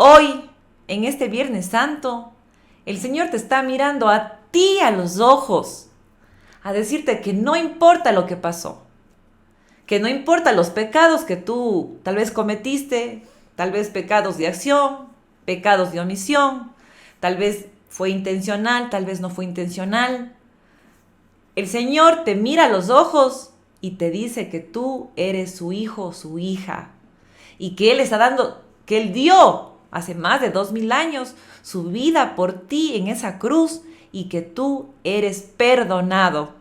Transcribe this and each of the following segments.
hoy, en este Viernes Santo, el Señor te está mirando a ti a los ojos, a decirte que no importa lo que pasó, que no importa los pecados que tú tal vez cometiste, tal vez pecados de acción, pecados de omisión, tal vez fue intencional, tal vez no fue intencional. El Señor te mira a los ojos y te dice que tú eres su hijo o su hija y que Él dio hace más de 2000 años su vida por ti en esa cruz y que tú eres perdonado.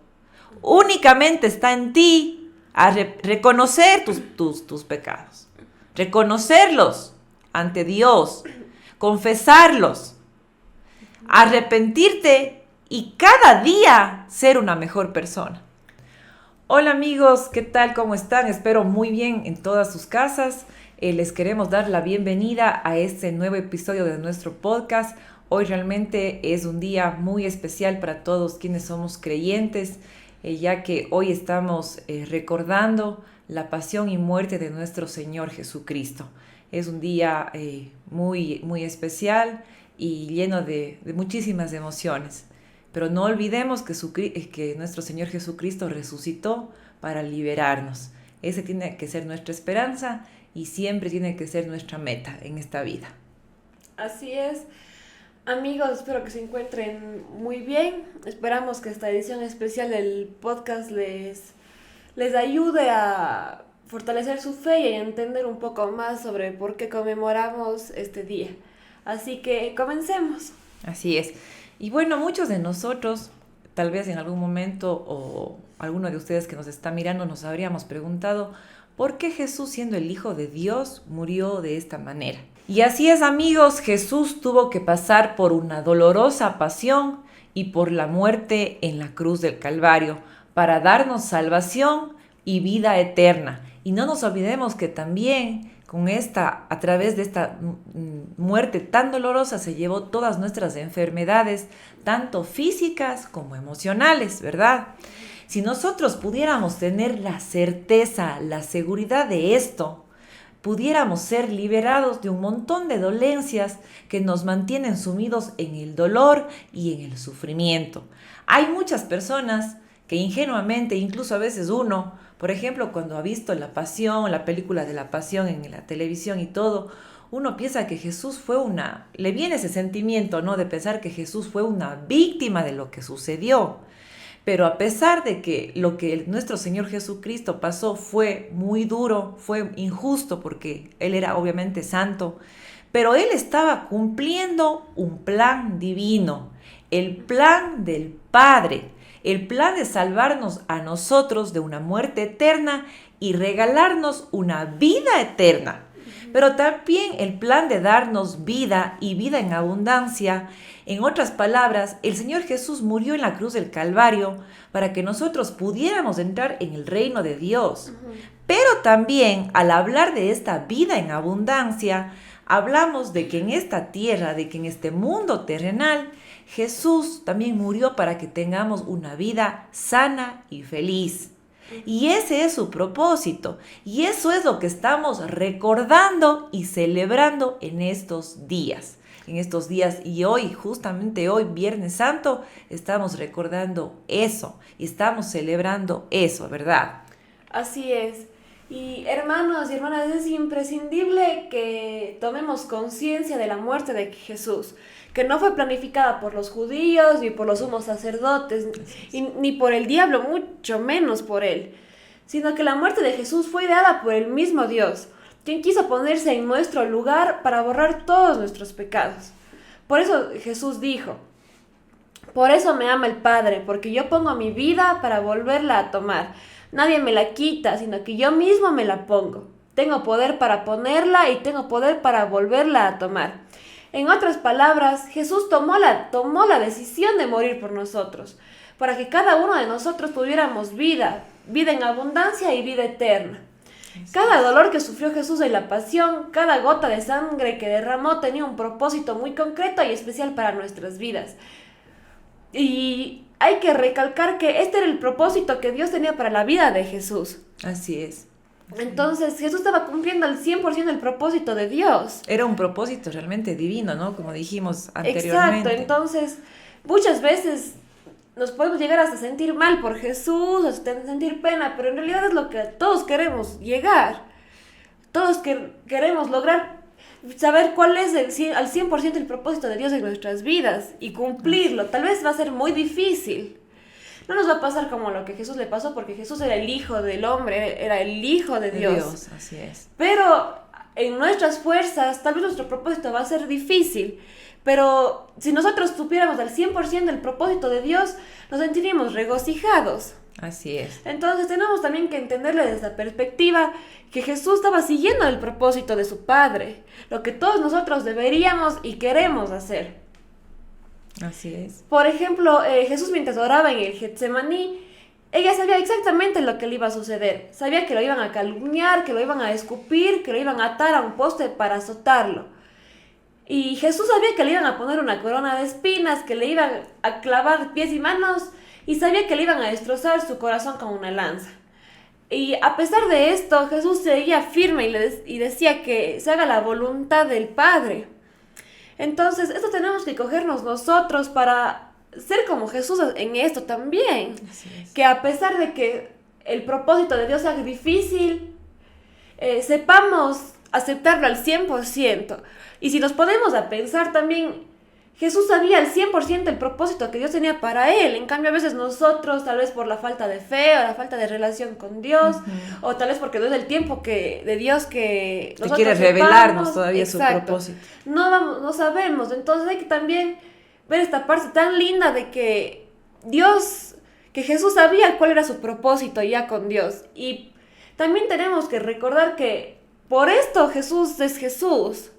Únicamente está en ti a reconocer tus pecados, reconocerlos ante Dios, confesarlos, arrepentirte y cada día ser una mejor persona. Hola amigos, ¿qué tal? ¿Cómo están? Espero muy bien en todas sus casas. Les queremos dar la bienvenida a este nuevo episodio de nuestro podcast. Hoy realmente es un día muy especial para todos quienes somos creyentes, ya que hoy estamos recordando la pasión y muerte de nuestro Señor Jesucristo. Es un día muy, muy especial y lleno de muchísimas emociones. Pero no olvidemos que nuestro Señor Jesucristo resucitó para liberarnos. Esa tiene que ser nuestra esperanza y siempre tiene que ser nuestra meta en esta vida. Así es. Amigos, espero que se encuentren muy bien. Esperamos que esta edición especial del podcast les ayude a fortalecer su fe y a entender un poco más sobre por qué conmemoramos este día. Así que comencemos. Así es. Y bueno, muchos de nosotros, tal vez en algún momento, o alguno de ustedes que nos está mirando, nos habríamos preguntado ¿por qué Jesús, siendo el Hijo de Dios, murió de esta manera? Y así es, amigos, Jesús tuvo que pasar por una dolorosa pasión y por la muerte en la cruz del Calvario para darnos salvación y vida eterna. Y no nos olvidemos que también a través de esta muerte tan dolorosa se llevó todas nuestras enfermedades, tanto físicas como emocionales, ¿verdad? Si nosotros pudiéramos tener la certeza, la seguridad de esto, pudiéramos ser liberados de un montón de dolencias que nos mantienen sumidos en el dolor y en el sufrimiento. Hay muchas personas que ingenuamente, incluso a veces uno, por ejemplo, cuando ha visto la película de la Pasión en la televisión y todo, uno piensa que Jesús le viene ese sentimiento, ¿no? De pensar que Jesús fue una víctima de lo que sucedió. Pero a pesar de que lo que nuestro Señor Jesucristo pasó fue muy duro, fue injusto porque Él era obviamente santo, pero Él estaba cumpliendo un plan divino, el plan del Padre, el plan de salvarnos a nosotros de una muerte eterna y regalarnos una vida eterna. Pero también el plan de darnos vida y vida en abundancia. En otras palabras, el Señor Jesús murió en la cruz del Calvario para que nosotros pudiéramos entrar en el reino de Dios. Pero también, al hablar de esta vida en abundancia, hablamos de que en esta tierra, de que en este mundo terrenal, Jesús también murió para que tengamos una vida sana y feliz. Y ese es su propósito. Y eso es lo que estamos recordando y celebrando en estos días. Y hoy, justamente hoy, Viernes Santo, estamos recordando eso y estamos celebrando eso, ¿verdad? Así es. Y hermanos y hermanas, es imprescindible que tomemos conciencia de la muerte de Jesús, que no fue planificada por los judíos ni por los sumos sacerdotes, ni por el diablo, mucho menos por él, sino que la muerte de Jesús fue ideada por el mismo Dios, quien quiso ponerse en nuestro lugar para borrar todos nuestros pecados. Por eso Jesús dijo: por eso me ama el Padre, porque yo pongo mi vida para volverla a tomar. Nadie me la quita, sino que yo mismo me la pongo. Tengo poder para ponerla y tengo poder para volverla a tomar. En otras palabras, Jesús tomó la decisión de morir por nosotros, para que cada uno de nosotros tuviéramos vida en abundancia y vida eterna. Cada dolor que sufrió Jesús en la pasión, cada gota de sangre que derramó tenía un propósito muy concreto y especial para nuestras vidas. Y hay que recalcar que este era el propósito que Dios tenía para la vida de Jesús. Así es. Entonces Jesús estaba cumpliendo al 100% el propósito de Dios. Era un propósito realmente divino, ¿no? Como dijimos anteriormente. Exacto, entonces muchas veces nos podemos llegar hasta sentir mal por Jesús, hasta sentir pena, pero en realidad es lo que todos queremos llegar. Todos queremos lograr saber cuál es al 100% el propósito de Dios en nuestras vidas y cumplirlo. Tal vez va a ser muy difícil. No nos va a pasar como lo que a Jesús le pasó, porque Jesús era el Hijo del hombre, era el Hijo de Dios. Así es. Pero en nuestras fuerzas, tal vez nuestro propósito va a ser difícil. Pero si nosotros supiéramos al 100% el propósito de Dios, nos sentiríamos regocijados. Así es. Entonces tenemos también que entenderle desde esa perspectiva que Jesús estaba siguiendo el propósito de su Padre, lo que todos nosotros deberíamos y queremos hacer. Así es. Por ejemplo, Jesús mientras oraba en el Getsemaní, ella sabía exactamente lo que le iba a suceder. Sabía que lo iban a calumniar, que lo iban a escupir, que lo iban a atar a un poste para azotarlo. Y Jesús sabía que le iban a poner una corona de espinas, que le iban a clavar pies y manos, y sabía que le iban a destrozar su corazón con una lanza. Y a pesar de esto, Jesús seguía firme y decía que se haga la voluntad del Padre. Entonces, esto tenemos que cogernos nosotros para ser como Jesús en esto también. Así es. Que a pesar de que el propósito de Dios sea difícil, sepamos aceptarlo al 100%. Y si nos ponemos a pensar también, Jesús sabía al 100% el propósito que Dios tenía para él. En cambio, a veces nosotros, tal vez por la falta de fe o la falta de relación con Dios, o tal vez porque no es el tiempo de Dios que nosotros quiere revelarnos todavía exacto, su propósito. No sabemos. Entonces hay que también ver esta parte tan linda de que que Jesús sabía cuál era su propósito ya con Dios. Y también tenemos que recordar que por esto Jesús es Jesús.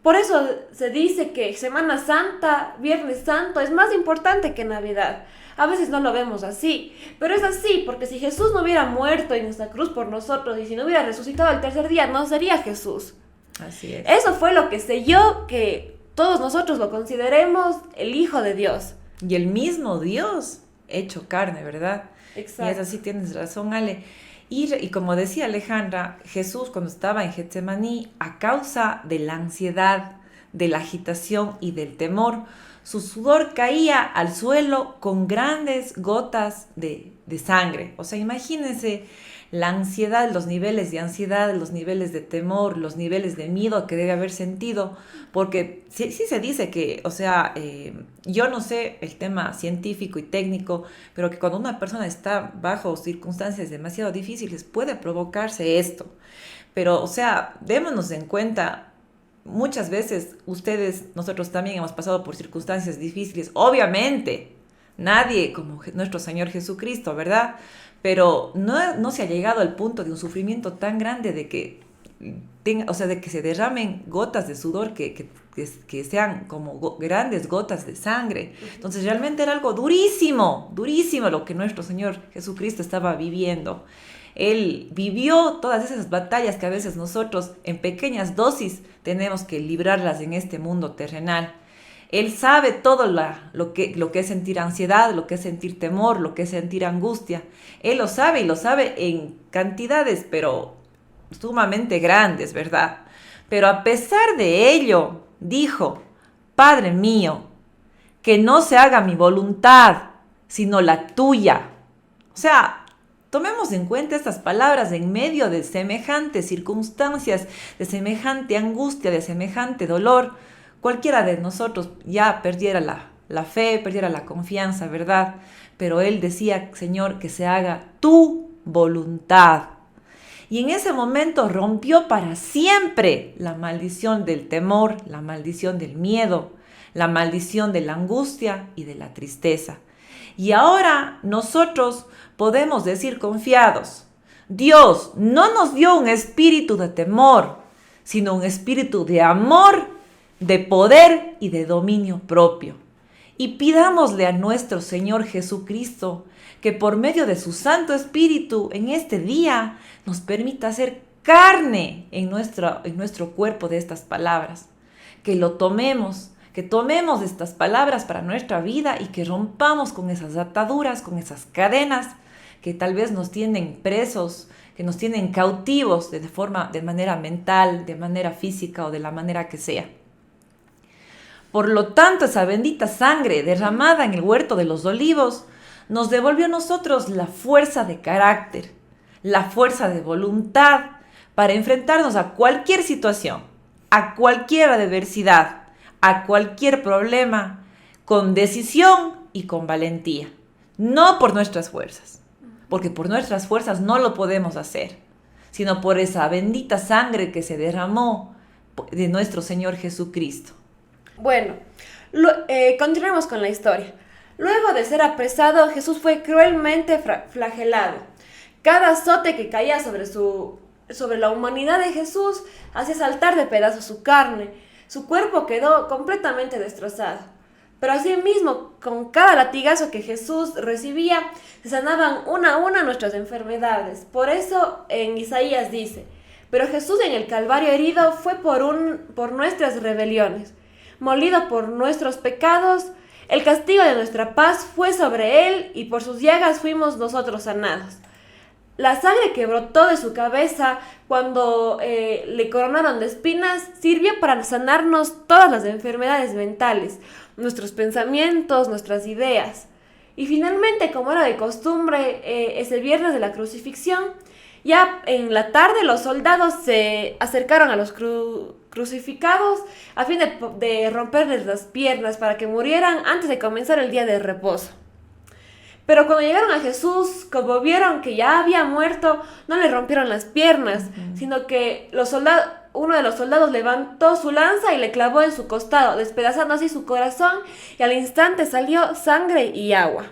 Por eso se dice que Semana Santa, Viernes Santo, es más importante que Navidad. A veces no lo vemos así, pero es así, porque si Jesús no hubiera muerto en esta cruz por nosotros y si no hubiera resucitado al tercer día, no sería Jesús. Así es. Eso fue lo que selló que todos nosotros lo consideremos el Hijo de Dios. Y el mismo Dios hecho carne, ¿verdad? Exacto. Y es así, tienes razón, Ale. Y como decía Alejandra, Jesús cuando estaba en Getsemaní, a causa de la ansiedad, de la agitación y del temor, su sudor caía al suelo con grandes gotas de sangre. O sea, imagínense la ansiedad, los niveles de ansiedad, los niveles de temor, los niveles de miedo que debe haber sentido, porque sí se dice que, o sea, yo no sé el tema científico y técnico, pero que cuando una persona está bajo circunstancias demasiado difíciles puede provocarse esto. Pero, o sea, démonos en cuenta, muchas veces nosotros también hemos pasado por circunstancias difíciles, obviamente, nadie como nuestro Señor Jesucristo, ¿verdad? Pero no se ha llegado al punto de un sufrimiento tan grande de que de que se derramen gotas de sudor que sean como grandes gotas de sangre. Entonces realmente era algo durísimo, durísimo lo que nuestro Señor Jesucristo estaba viviendo. Él vivió todas esas batallas que a veces nosotros en pequeñas dosis tenemos que librarlas en este mundo terrenal. Él sabe todo lo que es sentir ansiedad, lo que es sentir temor, lo que es sentir angustia. Él lo sabe y lo sabe en cantidades, pero sumamente grandes, ¿verdad? Pero a pesar de ello, dijo, Padre mío, que no se haga mi voluntad, sino la tuya. O sea, tomemos en cuenta estas palabras en medio de semejantes circunstancias, de semejante angustia, de semejante dolor. Cualquiera de nosotros ya perdiera la fe, perdiera la confianza, ¿verdad? Pero él decía, Señor, que se haga tu voluntad. Y en ese momento rompió para siempre la maldición del temor, la maldición del miedo, la maldición de la angustia y de la tristeza. Y ahora nosotros podemos decir confiados, Dios no nos dio un espíritu de temor, sino un espíritu de amor, de poder y de dominio propio. Y pidámosle a nuestro Señor Jesucristo que por medio de su Santo Espíritu en este día nos permita hacer carne en nuestro cuerpo de estas palabras. Que tomemos estas palabras para nuestra vida y que rompamos con esas ataduras, con esas cadenas que tal vez nos tienen presos, que nos tienen cautivos de manera mental, de manera física o de la manera que sea. Por lo tanto, esa bendita sangre derramada en el huerto de los olivos nos devolvió a nosotros la fuerza de carácter, la fuerza de voluntad para enfrentarnos a cualquier situación, a cualquier adversidad, a cualquier problema, con decisión y con valentía. No por nuestras fuerzas, porque por nuestras fuerzas no lo podemos hacer, sino por esa bendita sangre que se derramó de nuestro Señor Jesucristo. Bueno, continuemos con la historia. Luego de ser apresado, Jesús fue cruelmente flagelado. Cada azote que caía sobre la humanidad de Jesús hacía saltar de pedazos su carne. Su cuerpo quedó completamente destrozado. Pero asimismo, con cada latigazo que Jesús recibía, se sanaban una a una nuestras enfermedades. Por eso en Isaías dice: pero Jesús en el Calvario herido fue por nuestras rebeliones, molido por nuestros pecados. El castigo de nuestra paz fue sobre él, y por sus llagas fuimos nosotros sanados. La sangre que brotó de su cabeza cuando le coronaron de espinas sirvió para sanarnos todas las enfermedades mentales, nuestros pensamientos, nuestras ideas. Y finalmente, como era de costumbre, ese viernes de la crucifixión, ya en la tarde los soldados se acercaron a los crucificados a fin de romperles las piernas para que murieran antes de comenzar el día de reposo. Pero cuando llegaron a Jesús, como vieron que ya había muerto, no le rompieron las piernas, sino que uno de los soldados levantó su lanza y le clavó en su costado, despedazando así su corazón, y al instante salió sangre y agua.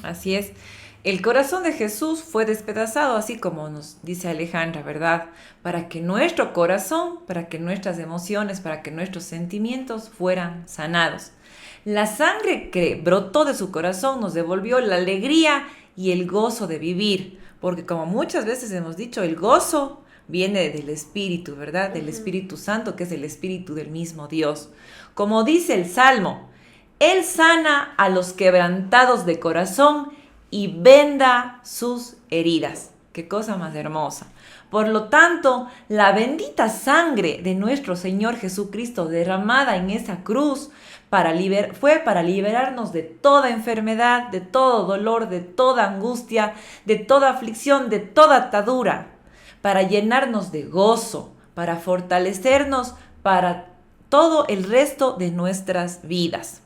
Así es. El corazón de Jesús fue despedazado, así como nos dice Alejandra, ¿verdad? Para que nuestro corazón, para que nuestras emociones, para que nuestros sentimientos fueran sanados. La sangre que brotó de su corazón nos devolvió la alegría y el gozo de vivir, porque como muchas veces hemos dicho, el gozo viene del Espíritu, ¿verdad? Del Espíritu Santo, que es el Espíritu del mismo Dios. Como dice el Salmo, Él sana a los quebrantados de corazón y venda sus heridas. Qué cosa más hermosa. Por lo tanto, la bendita sangre de nuestro Señor Jesucristo derramada en esa cruz fue para liberarnos de toda enfermedad, de todo dolor, de toda angustia, de toda aflicción, de toda atadura, para llenarnos de gozo, para fortalecernos para todo el resto de nuestras vidas.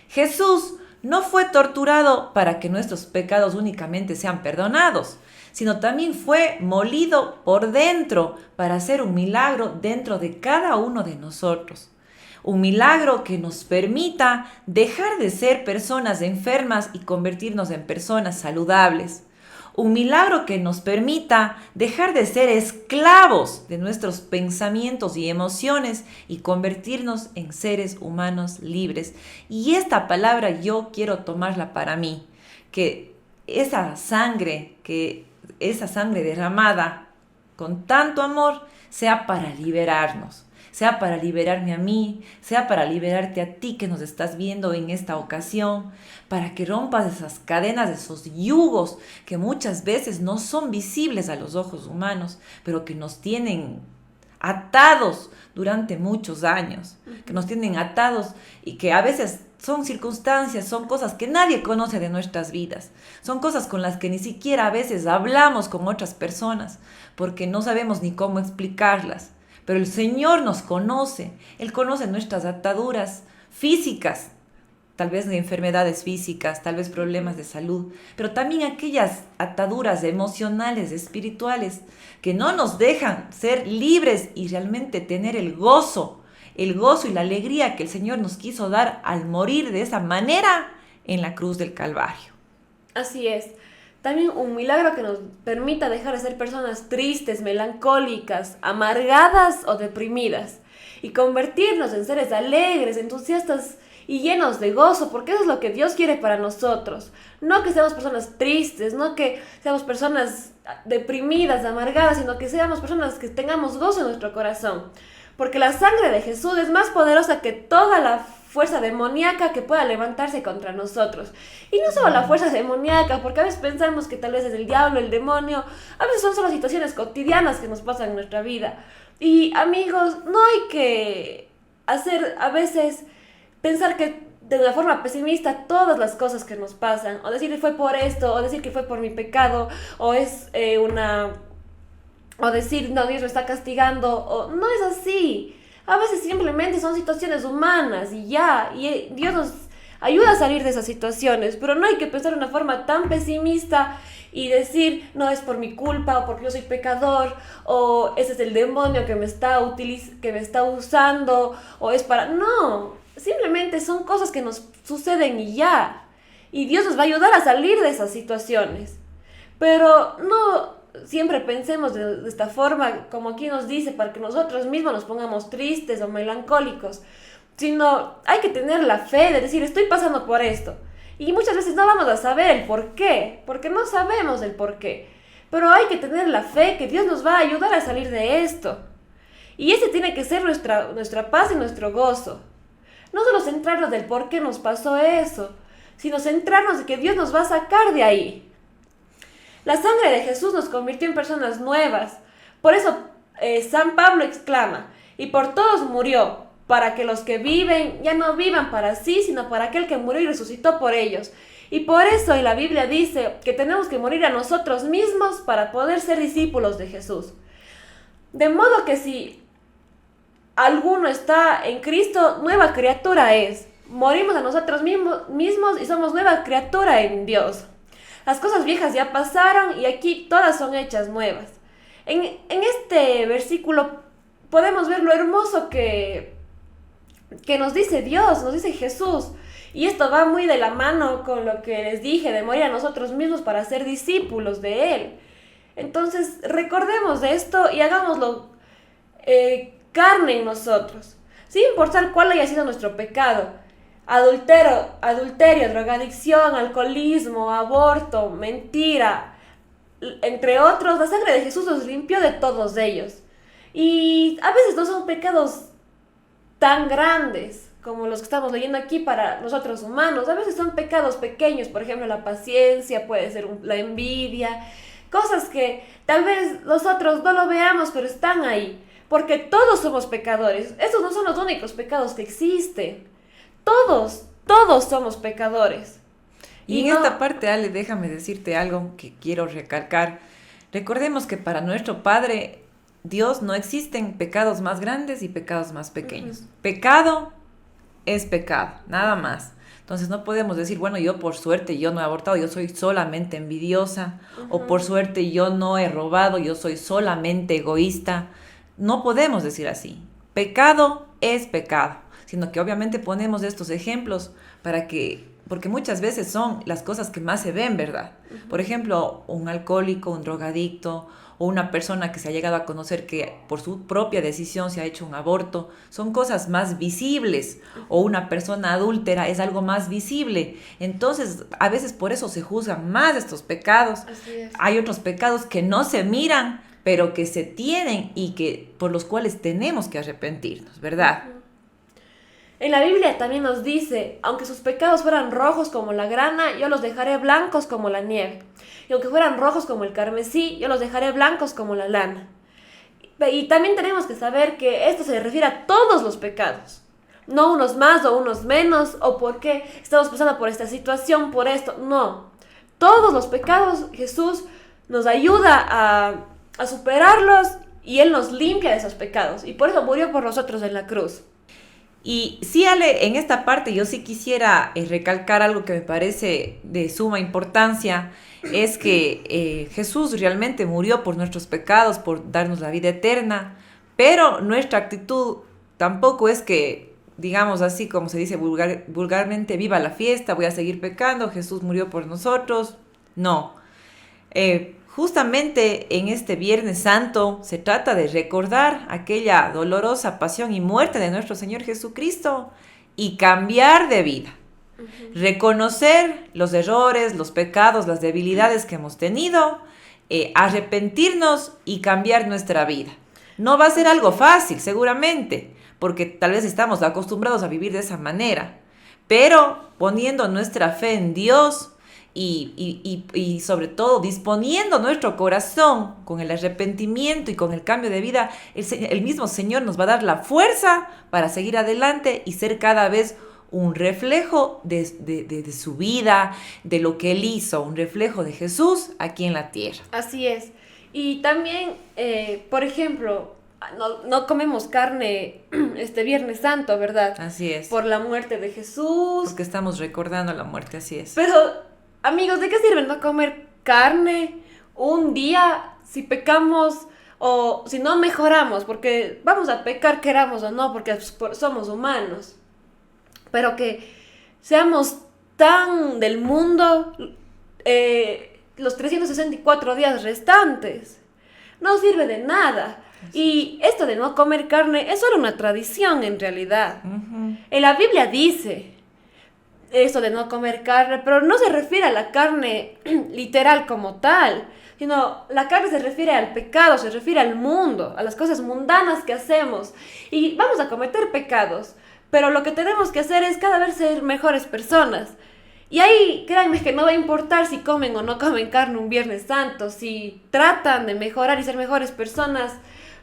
Jesús no fue torturado para que nuestros pecados únicamente sean perdonados, sino también fue molido por dentro para hacer un milagro dentro de cada uno de nosotros. Un milagro que nos permita dejar de ser personas enfermas y convertirnos en personas saludables. Un milagro que nos permita dejar de ser esclavos de nuestros pensamientos y emociones y convertirnos en seres humanos libres. Y esta palabra yo quiero tomarla para mí, que esa sangre derramada con tanto amor sea para liberarnos. Sea para liberarme a mí, sea para liberarte a ti que nos estás viendo en esta ocasión, para que rompas esas cadenas, esos yugos que muchas veces no son visibles a los ojos humanos, pero que nos tienen atados durante muchos años, que nos tienen atados y que a veces son circunstancias, son cosas que nadie conoce de nuestras vidas, son cosas con las que ni siquiera a veces hablamos con otras personas, porque no sabemos ni cómo explicarlas. Pero el Señor nos conoce, Él conoce nuestras ataduras físicas, tal vez de enfermedades físicas, tal vez problemas de salud, pero también aquellas ataduras emocionales, espirituales, que no nos dejan ser libres y realmente tener el gozo y la alegría que el Señor nos quiso dar al morir de esa manera en la cruz del Calvario. Así es. También un milagro que nos permita dejar de ser personas tristes, melancólicas, amargadas o deprimidas y convertirnos en seres alegres, entusiastas y llenos de gozo, porque eso es lo que Dios quiere para nosotros. No que seamos personas tristes, no que seamos personas deprimidas, amargadas, sino que seamos personas que tengamos gozo en nuestro corazón. Porque la sangre de Jesús es más poderosa que toda la fuerza demoníaca que pueda levantarse contra nosotros. Y no solo la fuerza demoníaca, porque a veces pensamos que tal vez es el diablo, el demonio, a veces son solo situaciones cotidianas que nos pasan en nuestra vida. Y amigos, no hay que hacer a veces pensar que de una forma pesimista todas las cosas que nos pasan, o decir que fue por esto, o decir que fue por mi pecado, o es o decir, no, Dios me está castigando, o no es así. A veces simplemente son situaciones humanas y ya, y Dios nos ayuda a salir de esas situaciones, pero no hay que pensar de una forma tan pesimista y decir, no, es por mi culpa, o porque yo soy pecador, o ese es el demonio que me está usando, o es para... No, simplemente son cosas que nos suceden y ya. Y Dios nos va a ayudar a salir de esas situaciones. Pero no siempre pensemos de esta forma, como aquí nos dice, para que nosotros mismos nos pongamos tristes o melancólicos, sino hay que tener la fe de decir, estoy pasando por esto. Y muchas veces no vamos a saber el por qué, porque no sabemos el por qué. Pero hay que tener la fe que Dios nos va a ayudar a salir de esto. Y ese tiene que ser nuestra paz y nuestro gozo. No solo centrarnos del por qué nos pasó eso, sino centrarnos en que Dios nos va a sacar de ahí. La sangre de Jesús nos convirtió en personas nuevas. Por eso San Pablo exclama, y por todos murió, para que los que viven ya no vivan para sí, sino para aquel que murió y resucitó por ellos. Y por eso en la Biblia dice que tenemos que morir a nosotros mismos para poder ser discípulos de Jesús. De modo que si alguno está en Cristo, nueva criatura es. Morimos a nosotros mismos y somos nueva criatura en Dios. Las cosas viejas ya pasaron y aquí todas son hechas nuevas. En este versículo podemos ver lo hermoso que nos dice Dios, nos dice Jesús. Y esto va muy de la mano con lo que les dije, de morir a nosotros mismos para ser discípulos de Él. Entonces recordemos de esto y hagámoslo carne en nosotros, sin importar cuál haya sido nuestro pecado. Adulterio, drogadicción, alcoholismo, aborto, mentira, entre otros, la sangre de Jesús nos limpió de todos ellos. Y a veces no son pecados tan grandes como los que estamos leyendo aquí para nosotros humanos. A veces son pecados pequeños, por ejemplo, la paciencia, puede ser la envidia, cosas que tal vez nosotros no lo veamos, pero están ahí, porque todos somos pecadores. Esos no son los únicos pecados que existen. Todos somos pecadores. Y en esta parte, Ale, déjame decirte algo que quiero recalcar. Recordemos que para nuestro Padre, Dios, no existen pecados más grandes y pecados más pequeños. Pecado es pecado, nada más. Entonces no podemos decir, bueno, yo por suerte yo no he abortado, yo soy solamente envidiosa, o por suerte yo no he robado, yo soy solamente egoísta. No podemos decir así. Pecado es pecado, sino que obviamente ponemos estos ejemplos porque muchas veces son las cosas que más se ven, ¿verdad? Por ejemplo, un alcohólico, un drogadicto, o una persona que se ha llegado a conocer que por su propia decisión se ha hecho un aborto, son cosas más visibles, o una persona adúltera es algo más visible. Entonces, a veces por eso se juzgan más estos pecados. Así es. Hay otros pecados que no se miran, pero que se tienen y que por los cuales tenemos que arrepentirnos, ¿verdad? En la Biblia también nos dice, aunque sus pecados fueran rojos como la grana, yo los dejaré blancos como la nieve. Y aunque fueran rojos como el carmesí, yo los dejaré blancos como la lana. Y también tenemos que saber que esto se refiere a todos los pecados. No unos más o unos menos, o porque estamos pasando por esta situación, por esto. No. Todos los pecados, Jesús nos ayuda a superarlos y Él nos limpia de esos pecados. Y por eso murió por nosotros en la cruz. Y sí, Ale, en esta parte yo sí quisiera recalcar algo que me parece de suma importancia, es que Jesús realmente murió por nuestros pecados, por darnos la vida eterna, pero nuestra actitud tampoco es que, digamos así como se dice vulgarmente, viva la fiesta, voy a seguir pecando, Jesús murió por nosotros. No. Justamente en este Viernes Santo se trata de recordar aquella dolorosa pasión y muerte de nuestro Señor Jesucristo y cambiar de vida. Reconocer los errores, los pecados, las debilidades que hemos tenido, arrepentirnos y cambiar nuestra vida. No va a ser algo fácil, seguramente, porque tal vez estamos acostumbrados a vivir de esa manera, pero poniendo nuestra fe en Dios y sobre todo disponiendo nuestro corazón con el arrepentimiento y con el cambio de vida, el mismo Señor nos va a dar la fuerza para seguir adelante y ser cada vez un reflejo de su vida, de lo que Él hizo, un reflejo de Jesús aquí en la tierra. Así es. Y también, por ejemplo, no comemos carne este Viernes Santo, ¿verdad? Así es. Por la muerte de Jesús. Porque estamos recordando la muerte, así es. Pero, amigos, ¿de qué sirve no comer carne un día si pecamos o si no mejoramos? Porque vamos a pecar, queramos o no, porque somos humanos. Pero que seamos tan del mundo los 364 días restantes. No sirve de nada. Y esto de no comer carne es solo una tradición en realidad. Uh-huh. En la Biblia dice esto de no comer carne, pero no se refiere a la carne literal como tal, sino la carne se refiere al pecado, se refiere al mundo, a las cosas mundanas que hacemos. Y vamos a cometer pecados, pero lo que tenemos que hacer es cada vez ser mejores personas. Y ahí, créanme que no va a importar si comen o no comen carne un Viernes Santo, si tratan de mejorar y ser mejores personas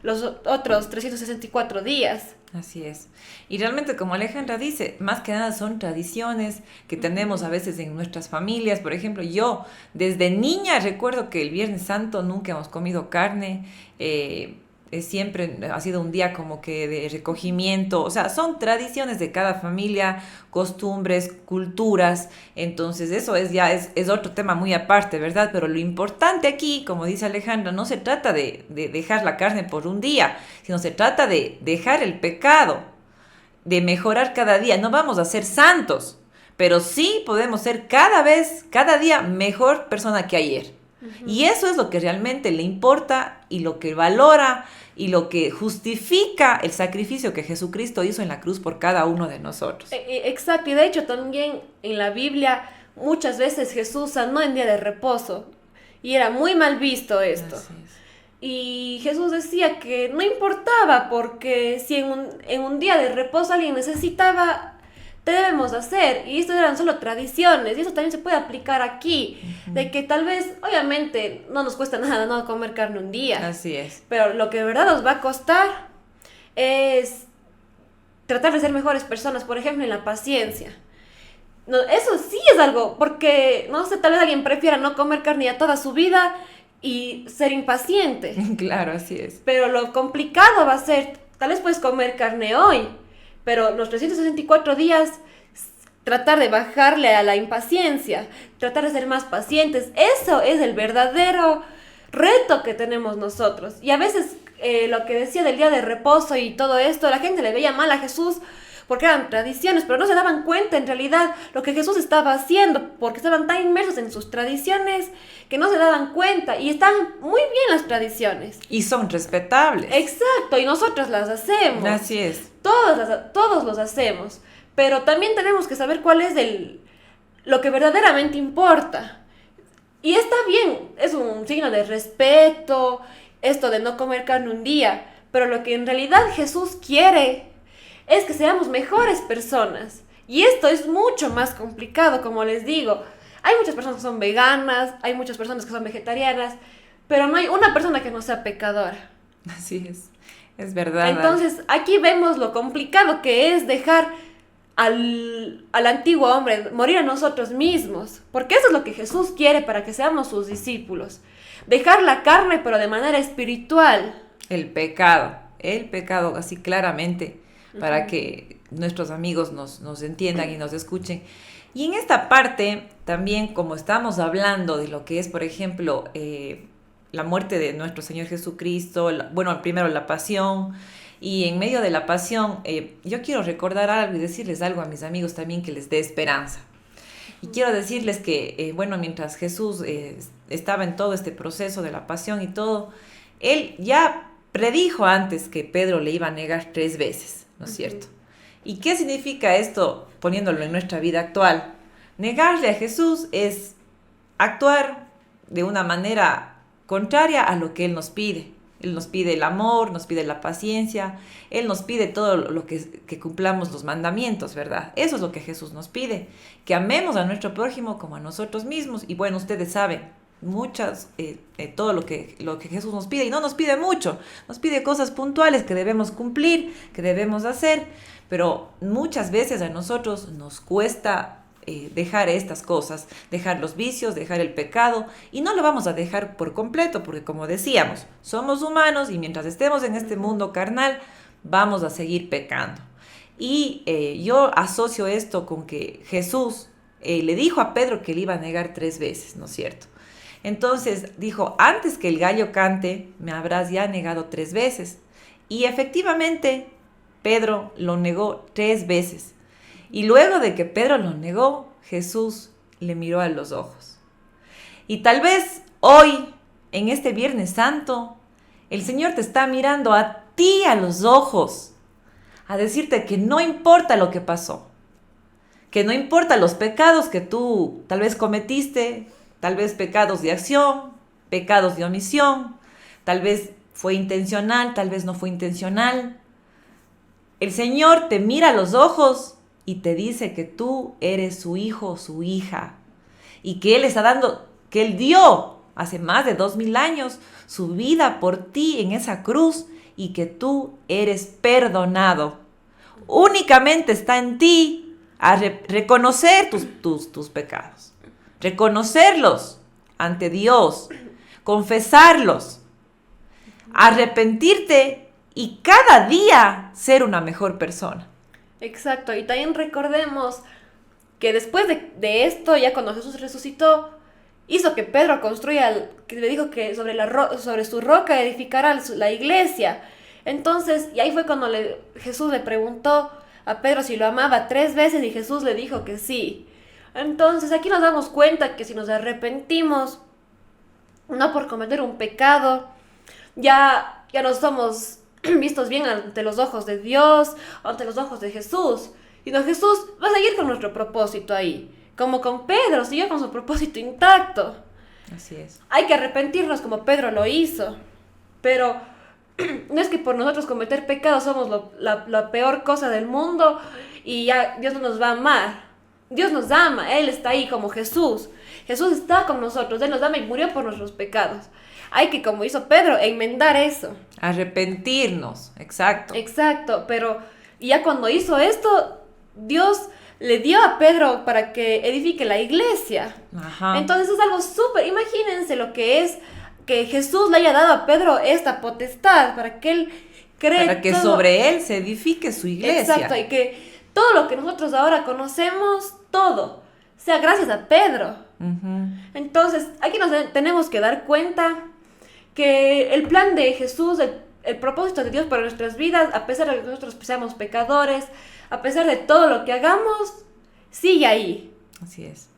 los otros 364 días. Así es. Y realmente, como Alejandra dice, más que nada son tradiciones que tenemos a veces en nuestras familias. Por ejemplo, yo desde niña recuerdo que el Viernes Santo nunca hemos comido carne. Siempre ha sido un día como que de recogimiento, o sea, son tradiciones de cada familia, costumbres, culturas, entonces eso es otro tema muy aparte, ¿verdad? Pero lo importante aquí, como dice Alejandra, no se trata de dejar la carne por un día, sino se trata de dejar el pecado, de mejorar cada día. No vamos a ser santos, pero sí podemos ser cada día mejor persona que ayer. Uh-huh. Y eso es lo que realmente le importa y lo que valora y lo que justifica el sacrificio que Jesucristo hizo en la cruz por cada uno de nosotros. Exacto, y de hecho también en la Biblia muchas veces Jesús sanó en día de reposo y era muy mal visto esto. Y Jesús decía que no importaba, porque si en un día de reposo alguien necesitaba, debemos hacer, y esto eran solo tradiciones, y eso también se puede aplicar aquí, uh-huh, de que tal vez, obviamente, no nos cuesta nada no comer carne un día. Así es. Pero lo que de verdad nos va a costar es tratar de ser mejores personas, por ejemplo, en la paciencia. No, eso sí es algo, porque, no sé, tal vez alguien prefiera no comer carne ya toda su vida y ser impaciente. Claro, así es. Pero lo complicado va a ser, tal vez puedes comer carne hoy, pero los 364 días tratar de bajarle a la impaciencia, tratar de ser más pacientes, eso es el verdadero reto que tenemos nosotros. Y a veces lo que decía del día de reposo y todo esto, la gente le veía mal a Jesús porque eran tradiciones, pero no se daban cuenta en realidad lo que Jesús estaba haciendo, porque estaban tan inmersos en sus tradiciones que no se daban cuenta, y están muy bien las tradiciones. Y son respetables. Exacto, y nosotros las hacemos. Así es. Todos los hacemos, pero también tenemos que saber cuál es lo que verdaderamente importa. Y está bien, es un signo de respeto, esto de no comer carne un día, pero lo que en realidad Jesús quiere es que seamos mejores personas. Y esto es mucho más complicado, como les digo. Hay muchas personas que son veganas, hay muchas personas que son vegetarianas, pero no hay una persona que no sea pecadora. Así es verdad. Entonces, aquí vemos lo complicado que es dejar al antiguo hombre morir a nosotros mismos, porque eso es lo que Jesús quiere para que seamos sus discípulos. Dejar la carne, pero de manera espiritual. El pecado, así claramente, para que nuestros amigos nos entiendan y nos escuchen. Y en esta parte, también como estamos hablando de lo que es, por ejemplo, la muerte de nuestro Señor Jesucristo, primero la pasión, y en medio de la pasión, yo quiero recordar algo y decirles algo a mis amigos también que les dé esperanza. Y quiero decirles que, mientras Jesús estaba en todo este proceso de la pasión y todo, Él ya predijo antes que Pedro le iba a negar 3 veces, ¿no es cierto? ¿Y qué significa esto poniéndolo en nuestra vida actual? Negarle a Jesús es actuar de una manera contraria a lo que Él nos pide. Él nos pide el amor, nos pide la paciencia, Él nos pide todo lo que cumplamos los mandamientos, ¿verdad? Eso es lo que Jesús nos pide, que amemos a nuestro prójimo como a nosotros mismos. Y bueno, ustedes saben, todo lo que Jesús nos pide, y no nos pide mucho, nos pide cosas puntuales que debemos cumplir, que debemos hacer, pero muchas veces a nosotros nos cuesta dejar estas cosas, dejar los vicios, dejar el pecado, y no lo vamos a dejar por completo, porque como decíamos, somos humanos y mientras estemos en este mundo carnal, vamos a seguir pecando. Y yo asocio esto con que Jesús le dijo a Pedro que le iba a negar 3 veces, ¿no es cierto? Entonces dijo, antes que el gallo cante, me habrás ya negado 3 veces. Y efectivamente, Pedro lo negó 3 veces. Y luego de que Pedro lo negó, Jesús le miró a los ojos. Y tal vez hoy, en este Viernes Santo, el Señor te está mirando a ti a los ojos, a decirte que no importa lo que pasó, que no importa los pecados que tú tal vez cometiste, tal vez pecados de acción, pecados de omisión, tal vez fue intencional, tal vez no fue intencional. El Señor te mira a los ojos y te dice que tú eres su hijo o su hija, y que Él dio hace más de 2000 años su vida por ti en esa cruz, y que tú eres perdonado. Únicamente está en ti a reconocer tus pecados, reconocerlos ante Dios, confesarlos, arrepentirte y cada día ser una mejor persona. Exacto, y también recordemos que después de esto, ya cuando Jesús resucitó, hizo que Pedro construya, que le dijo que sobre su roca edificará la iglesia. Entonces, y ahí fue cuando Jesús le preguntó a Pedro si lo amaba 3 veces, y Jesús le dijo que sí. Entonces, aquí nos damos cuenta que si nos arrepentimos, no por cometer un pecado, ya no somos vistos bien ante los ojos de Dios, ante los ojos de Jesús. Y no, Jesús va a seguir con nuestro propósito ahí. Como con Pedro, siguió con su propósito intacto. Así es. Hay que arrepentirnos como Pedro lo hizo. Pero no es que por nosotros cometer pecados somos la peor cosa del mundo y ya Dios no nos va a amar. Dios nos ama, Él está ahí como Jesús. Jesús está con nosotros, Él nos ama y murió por nuestros pecados. Hay que, como hizo Pedro, enmendar eso. Arrepentirnos, exacto. Exacto, pero ya cuando hizo esto, Dios le dio a Pedro para que edifique la iglesia. Ajá. Entonces es algo súper, imagínense lo que es que Jesús le haya dado a Pedro esta potestad para que él cree para que sobre él se edifique su iglesia. Exacto, y que todo lo que nosotros ahora conocemos, todo, sea gracias a Pedro. Uh-huh. Entonces, aquí nos tenemos que dar cuenta que el plan de Jesús, el propósito de Dios para nuestras vidas, a pesar de que nosotros seamos pecadores, a pesar de todo lo que hagamos, sigue ahí. Así es.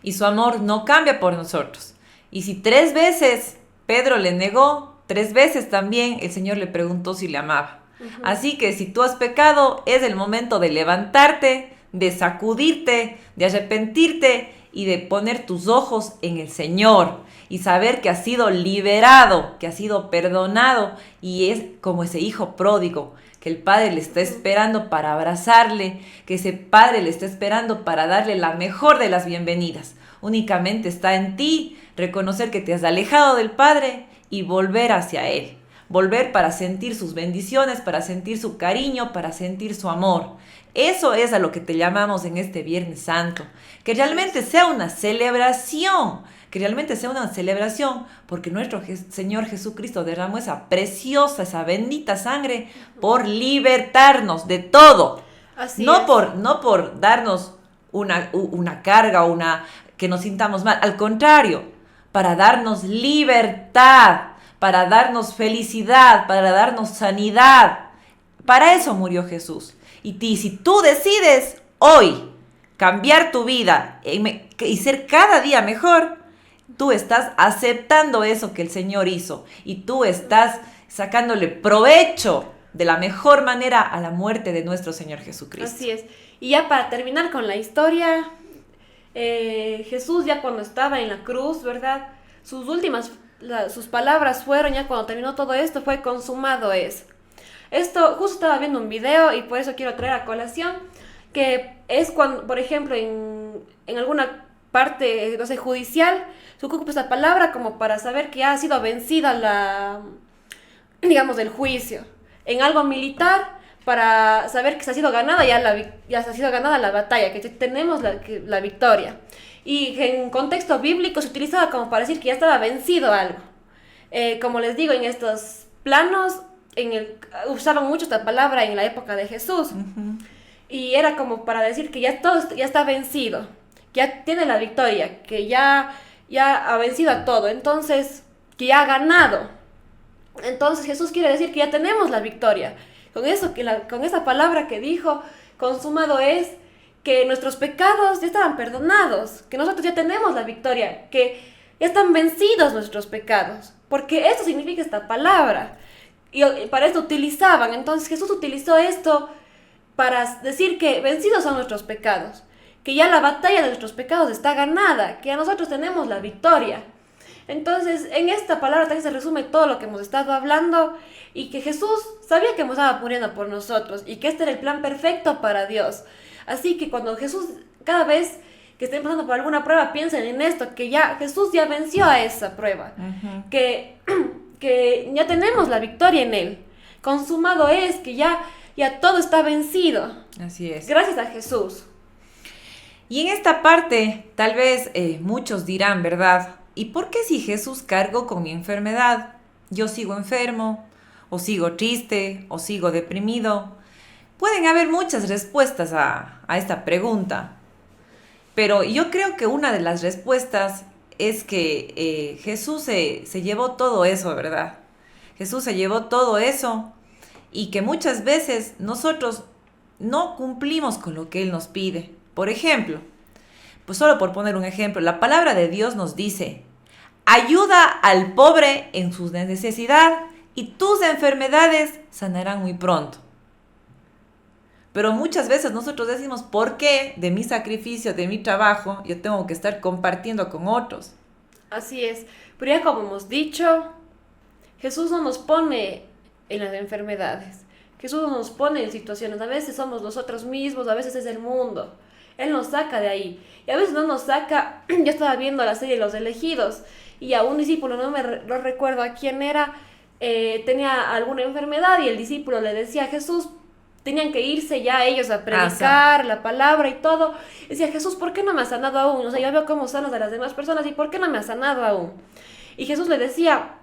Y su amor no cambia por nosotros. Y si 3 veces Pedro le negó, 3 veces también el Señor le preguntó si le amaba. Uh-huh. Así que si tú has pecado, es el momento de levantarte, de sacudirte, de arrepentirte y de poner tus ojos en el Señor y saber que has sido liberado, que has sido perdonado, y es como ese hijo pródigo que el padre le está esperando para abrazarle, que ese padre le está esperando para darle la mejor de las bienvenidas. Únicamente está en ti reconocer que te has alejado del Padre y volver hacia Él. Volver para sentir sus bendiciones, para sentir su cariño, para sentir su amor. Eso es a lo que te llamamos en este Viernes Santo. Que realmente sea una celebración. Que realmente sea una celebración porque nuestro Señor Jesucristo derramó esa preciosa, esa bendita sangre por libertarnos de todo. Así no es. No por darnos una carga o que nos sintamos mal. Al contrario, para darnos libertad, para darnos felicidad, para darnos sanidad. Para eso murió Jesús. Y si tú decides hoy cambiar tu vida y ser cada día mejor, tú estás aceptando eso que el Señor hizo y tú estás sacándole provecho de la mejor manera a la muerte de nuestro Señor Jesucristo. Así es. Y ya para terminar con la historia, Jesús ya cuando estaba en la cruz, ¿verdad? Sus últimas sus palabras fueron, ya cuando terminó todo esto, fue consumado es. Esto, justo estaba viendo un video y por eso quiero traer a colación, que es cuando, por ejemplo, en alguna parte, no sé, judicial, se ocupa esta palabra como para saber que ha sido vencida digamos, el juicio. En algo militar, para saber que se ha sido ganada ya se ha sido ganada la batalla, que tenemos la victoria. Y en contexto bíblico se utilizaba como para decir que ya estaba vencido algo. Como les digo, en estos planos, usaban mucho esta palabra en la época de Jesús. Ujú. Y era como para decir que ya todo ya está vencido, que ya tiene la victoria, que ya ha vencido a todo, entonces, que ya ha ganado. Entonces Jesús quiere decir que ya tenemos la victoria. Con eso, con esa palabra que dijo, consumado es, que nuestros pecados ya estaban perdonados, que nosotros ya tenemos la victoria, que ya están vencidos nuestros pecados, porque eso significa esta palabra. Y para esto utilizaban, entonces Jesús utilizó esto para decir que vencidos son nuestros pecados, que ya la batalla de nuestros pecados está ganada, que ya nosotros tenemos la victoria. Entonces, en esta palabra también se resume todo lo que hemos estado hablando y que Jesús sabía que nos estaba muriendo por nosotros y que este era el plan perfecto para Dios. Así que cuando Jesús, cada vez que estén pasando por alguna prueba, piensen en esto, que ya Jesús ya venció a esa prueba, Ujú. que ya tenemos la victoria en Él. Consumado es, que ya todo está vencido. Así es. Gracias a Jesús. Y en esta parte, tal vez muchos dirán, ¿verdad? ¿Y por qué si Jesús cargó con mi enfermedad, yo sigo enfermo, o sigo triste, o sigo deprimido? Pueden haber muchas respuestas a esta pregunta, pero yo creo que una de las respuestas es que Jesús se llevó todo eso, ¿verdad? Jesús se llevó todo eso y que muchas veces nosotros no cumplimos con lo que Él nos pide. Por ejemplo, pues solo por poner un ejemplo, la palabra de Dios nos dice: ayuda al pobre en su necesidad y tus enfermedades sanarán muy pronto. Pero muchas veces nosotros decimos: ¿por qué de mi sacrificio, de mi trabajo, yo tengo que estar compartiendo con otros? Así es. Pero ya como hemos dicho, Jesús no nos pone en las enfermedades. Jesús no nos pone en situaciones. A veces somos nosotros mismos, a veces es el mundo. Él nos saca de ahí. Y a veces no nos saca. Yo estaba viendo la serie Los Elegidos y a un discípulo, no recuerdo a quién era, tenía alguna enfermedad y el discípulo le decía a Jesús, tenían que irse ya ellos a predicar la palabra y todo. Decía: Jesús, ¿por qué no me has sanado aún? O sea, yo veo cómo sanas a las demás personas y ¿por qué no me has sanado aún? Y Jesús le decía: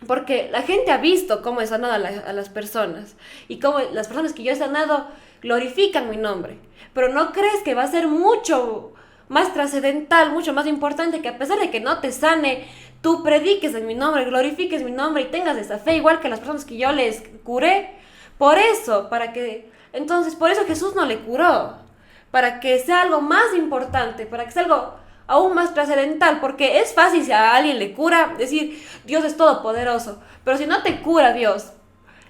porque la gente ha visto cómo he sanado a las personas y cómo las personas que yo he sanado glorifican mi nombre. Pero ¿no crees que va a ser mucho más trascendental, mucho más importante que a pesar de que no te sane, tú prediques en mi nombre, glorifiques mi nombre y tengas esa fe igual que las personas que yo les curé? Por eso, entonces por eso Jesús no le curó, para que sea algo más importante, para que sea algo aún más trascendental, porque es fácil si a alguien le cura decir Dios es todopoderoso, pero si no te cura Dios,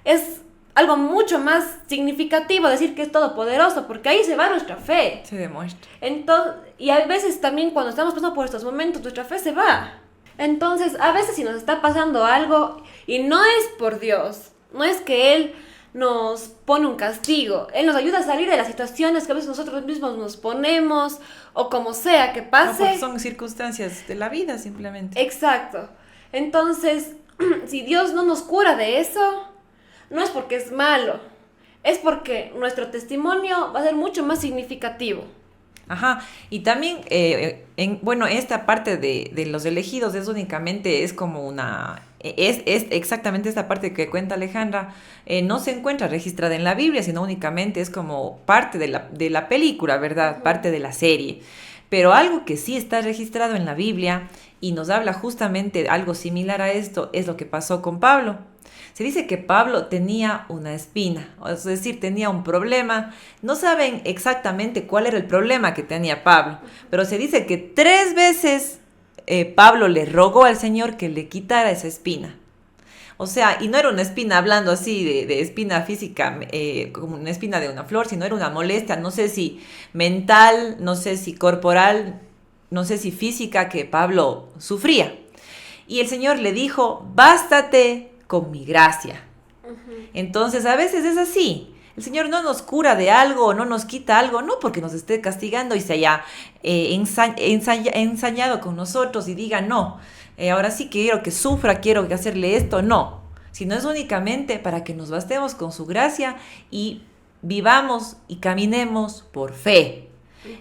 es algo mucho más significativo decir que es todopoderoso, porque ahí se va nuestra fe. Se demuestra. Entonces, y a veces también cuando estamos pasando por estos momentos, nuestra fe se va. Entonces, a veces si nos está pasando algo y no es por Dios, no es que Él nos pone un castigo, Él nos ayuda a salir de las situaciones que a veces nosotros mismos nos ponemos o como sea que No, pase. porque son circunstancias de la vida simplemente. Exacto. Entonces, si Dios no nos cura de eso, no es porque es malo, es porque nuestro testimonio va a ser mucho más significativo. Ajá, y también, esta parte de los elegidos es únicamente, es como es exactamente esta parte que cuenta Alejandra, no se encuentra registrada en la Biblia, sino únicamente es como parte de la película, ¿verdad? Parte de la serie. Pero algo que sí está registrado en la Biblia y nos habla justamente algo similar a esto es lo que pasó con Pablo. Se dice que Pablo tenía una espina, es decir, tenía un problema. No saben exactamente cuál era el problema que tenía Pablo, pero se dice que 3 veces Pablo le rogó al Señor que le quitara esa espina. O sea, y no era una espina, hablando así de espina física, como una espina de una flor, sino era una molestia, no sé si mental, no sé si corporal, no sé si física, que Pablo sufría. Y el Señor le dijo, bástate con mi gracia. Entonces a veces es así. El Señor no nos cura de algo, no nos quita algo, no porque nos esté castigando y se haya ensañado con nosotros y diga, no, ahora sí quiero que sufra, quiero hacerle esto, no. Sino es únicamente para que nos bastemos con su gracia y vivamos y caminemos por fe.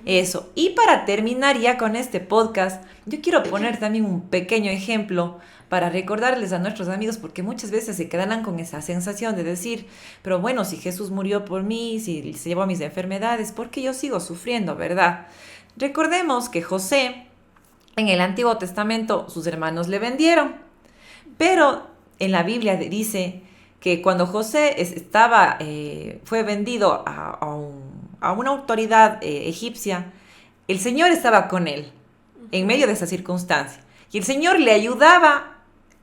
Eso. Y para terminar ya con este podcast, yo quiero poner también un pequeño ejemplo para recordarles a nuestros amigos, porque muchas veces se quedarán con esa sensación de decir, pero bueno, si Jesús murió por mí, si se llevó mis enfermedades, ¿por qué yo sigo sufriendo, verdad? Recordemos que José, en el Antiguo Testamento, sus hermanos le vendieron, pero en la Biblia dice que cuando José fue vendido a una autoridad egipcia, el Señor estaba con él en medio de esa circunstancia. Y el Señor le ayudaba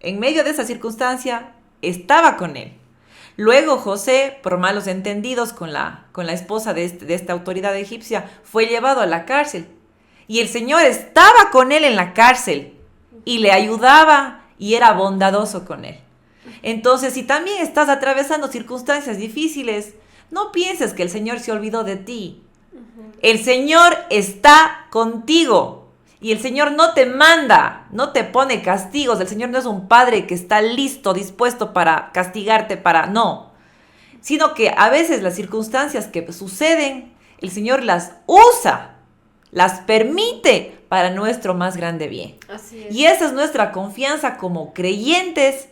en medio de esa circunstancia, estaba con él. Luego José, por malos entendidos con la esposa de esta autoridad egipcia, fue llevado a la cárcel. Y el Señor estaba con él en la cárcel y le ayudaba y era bondadoso con él. Entonces, si también estás atravesando circunstancias difíciles, no pienses que el Señor se olvidó de ti. El Señor está contigo. Y el Señor no te manda, no te pone castigos. El Señor no es un padre que está listo, dispuesto para castigarte, no. Sino que a veces las circunstancias que suceden, el Señor las usa, las permite para nuestro más grande bien. Así es. Y esa es nuestra confianza como creyentes,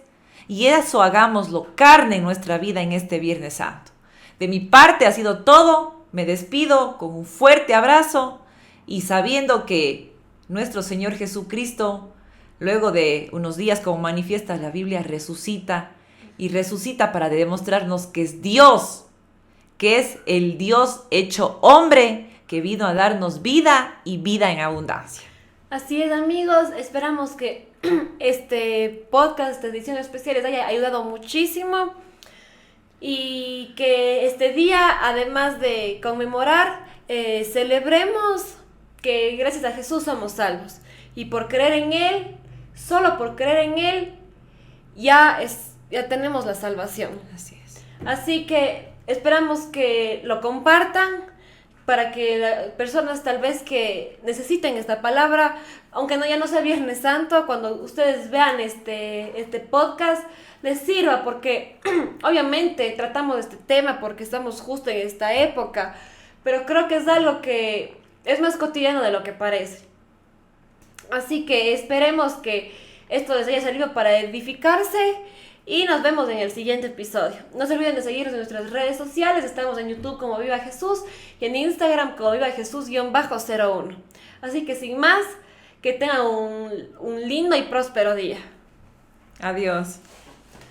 y eso hagámoslo carne en nuestra vida en este Viernes Santo. De mi parte ha sido todo. Me despido con un fuerte abrazo y sabiendo que nuestro Señor Jesucristo, luego de unos días, como manifiesta la Biblia, resucita y resucita para demostrarnos que es Dios, que es el Dios hecho hombre, que vino a darnos vida y vida en abundancia. Así es, amigos, esperamos que este podcast, esta edición especial les haya ayudado muchísimo y que este día, además de conmemorar, celebremos que gracias a Jesús somos salvos y por creer en Él, solo por creer en Él, ya tenemos la salvación. Así es. Así que esperamos que lo compartan para que las personas tal vez que necesiten esta palabra, aunque ya no sea Viernes Santo, cuando ustedes vean este podcast, les sirva, porque obviamente tratamos este tema porque estamos justo en esta época, pero creo que es algo que es más cotidiano de lo que parece. Así que esperemos que esto les haya servido para edificarse y nos vemos en el siguiente episodio. No se olviden de seguirnos en nuestras redes sociales. Estamos en YouTube como Viva Jesús y en Instagram como Viva Jesús_01. Así que sin más, que tengan un lindo y próspero día. Adiós.